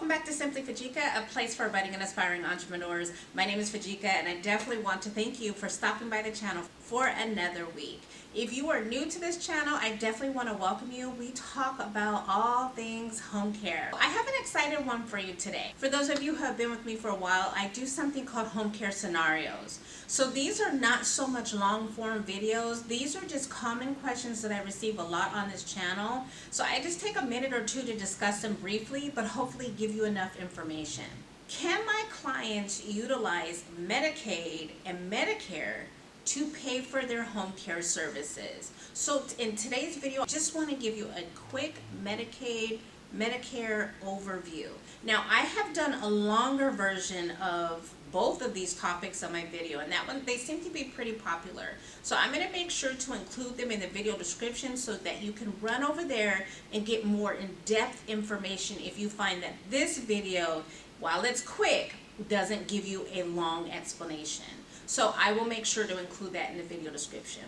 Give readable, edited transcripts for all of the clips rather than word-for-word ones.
Welcome back to Simply Fujica, a place for budding and aspiring entrepreneurs. My name is Fujica, and I definitely want to thank you for stopping by the channel for another week. If you are new to this channel, I definitely want to welcome you. We talk about all things home care. I have an exciting one for you today. For those of you who have been with me for a while, I do something called home care scenarios. So these are not so much long form videos. These are just common questions that I receive a lot on this channel. So I just take a minute or two to discuss them briefly, but hopefully give you enough information. Can my clients utilize Medicaid and Medicare to pay for their home care services? So in today's video, I just want to give you a quick Medicaid, Medicare overview. Now, I have done a longer version of both of these topics on my video, and that one, they seem to be pretty popular. So I'm going to make sure to include them in the video description so that you can run over there and get more in-depth information if you find that this video, while it's quick, doesn't give you a long explanation. So I will make sure to include that in the video description.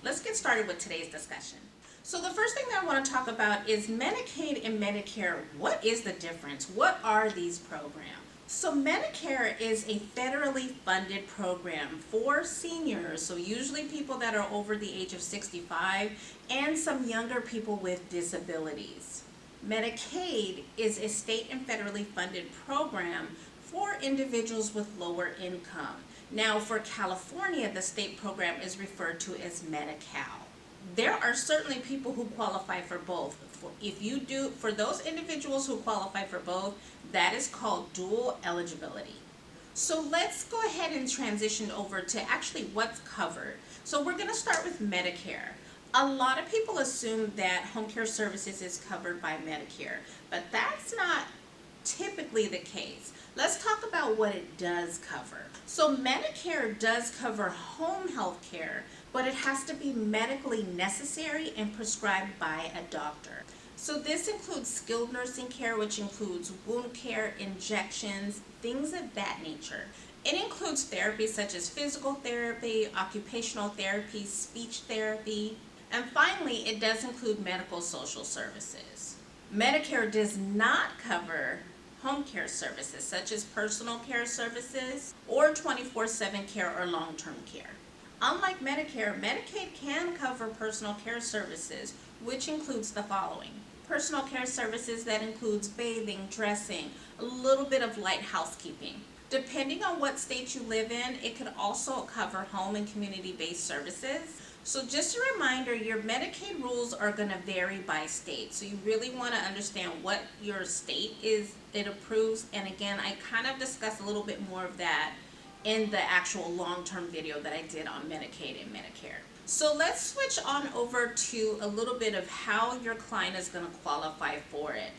Let's get started with today's discussion. So the first thing that I want to talk about is Medicaid and Medicare. What is the difference? What are these programs? So Medicare is a federally funded program for seniors, so usually people that are over the age of 65 and some younger people with disabilities. Medicaid is a state and federally funded program for individuals with lower income. Now for California, the state program is referred to as Medi-Cal. There are certainly people who qualify for both. For those individuals who qualify for both, that is called dual eligibility. So let's go ahead and transition over to actually what's covered. So we're going to start with Medicare. A lot of people assume that home care services is covered by Medicare, but that's not typically the case. Let's talk about what it does cover. So Medicare does cover home health care, but it has to be medically necessary and prescribed by a doctor. So this includes skilled nursing care, which includes wound care, injections, things of that nature. It includes therapy such as physical therapy, occupational therapy, speech therapy, and finally, it does include medical social services. Medicare does not cover home care services such as personal care services or 24/7 care or long-term care. Unlike Medicare, Medicaid can cover personal care services, which includes the following. Personal care services that includes bathing, dressing, a little bit of light housekeeping. Depending on what state you live in, it could also cover home and community-based services. So just a reminder, your Medicaid rules are going to vary by state. So you really want to understand what your state it approves. And again, I kind of discussed a little bit more of that in the actual long-term video that I did on Medicaid and Medicare. So let's switch on over to a little bit of how your client is going to qualify for it.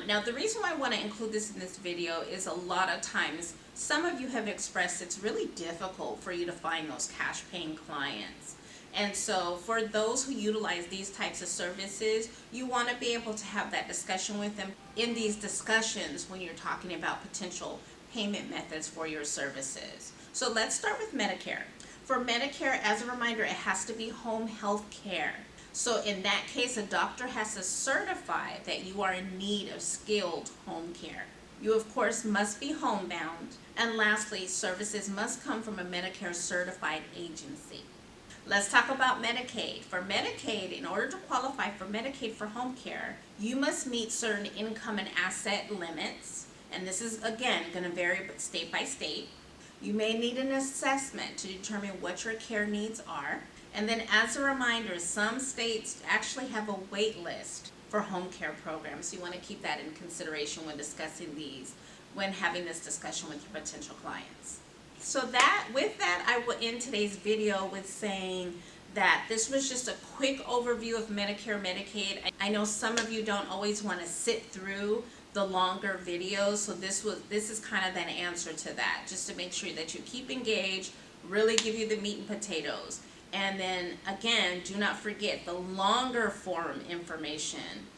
Now the reason why I want to include this in this video is a lot of times some of you have expressed it's really difficult for you to find those cash paying clients. And so for those who utilize these types of services, you want to be able to have that discussion with them in these discussions when you're talking about potential payment methods for your services. So let's start with Medicare. For Medicare, as a reminder, it has to be home health care. So in that case, a doctor has to certify that you are in need of skilled home care. You, of course, must be homebound. And lastly, services must come from a Medicare certified agency. Let's talk about Medicaid. For Medicaid, in order to qualify for Medicaid for home care, you must meet certain income and asset limits. And this is, again, going to vary state by state. You may need an assessment to determine what your care needs are. And then as a reminder, some states actually have a wait list for home care programs. So you want to keep that in consideration when discussing these, when having this discussion with your potential clients. So with that, I will end today's video with saying that this was just a quick overview of Medicare, Medicaid. I know some of you don't always want to sit through the longer videos, so this is kind of an answer to that, just to make sure that you keep engaged, really give you the meat and potatoes. And then again, do not forget the longer form information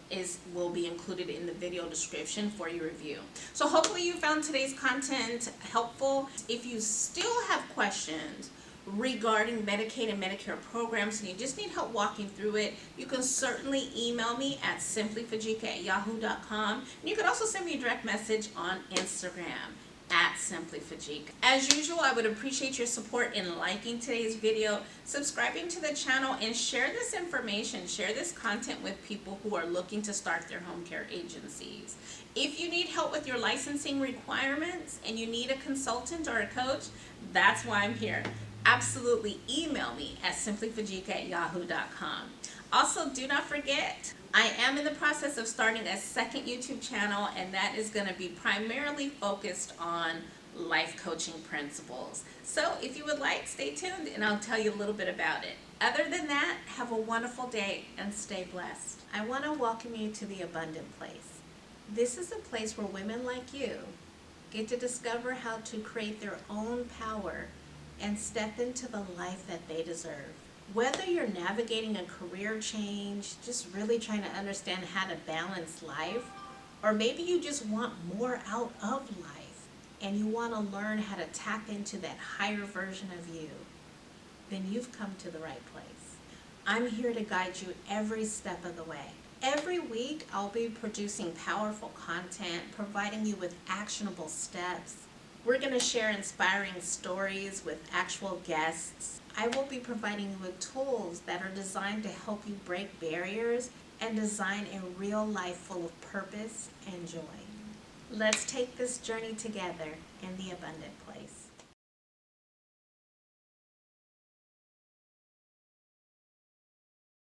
will be included in the video description for your review. So hopefully you found today's content helpful. If you still have questions regarding Medicaid and Medicare programs and you just need help walking through it, you can certainly email me at simplyfujica@yahoo.com, and you can also send me a direct message on Instagram at simplyfujica. As usual, I would appreciate your support in liking today's video, subscribing to the channel, and share this information, share this content with people who are looking to start their home care agencies. If you need help with your licensing requirements and you need a consultant or a coach, that's why I'm here. Absolutely email me at simplyfujica@yahoo.com. Also, do not forget, I am in the process of starting a second YouTube channel, and that is going to be primarily focused on life coaching principles. So if you would like, stay tuned and I'll tell you a little bit about it. Other than that, have a wonderful day and stay blessed. I want to welcome you to the Abundant Place. This is a place where women like you get to discover how to create their own power and step into the life that they deserve. Whether you're navigating a career change, just really trying to understand how to balance life, or maybe you just want more out of life and you want to learn how to tap into that higher version of you, then you've come to the right place. I'm here to guide you every step of the way. Every week I'll be producing powerful content, providing you with actionable steps. We're going to share inspiring stories with actual guests. I will be providing you with tools that are designed to help you break barriers and design a real life full of purpose and joy. Let's take this journey together in the Abundant Place.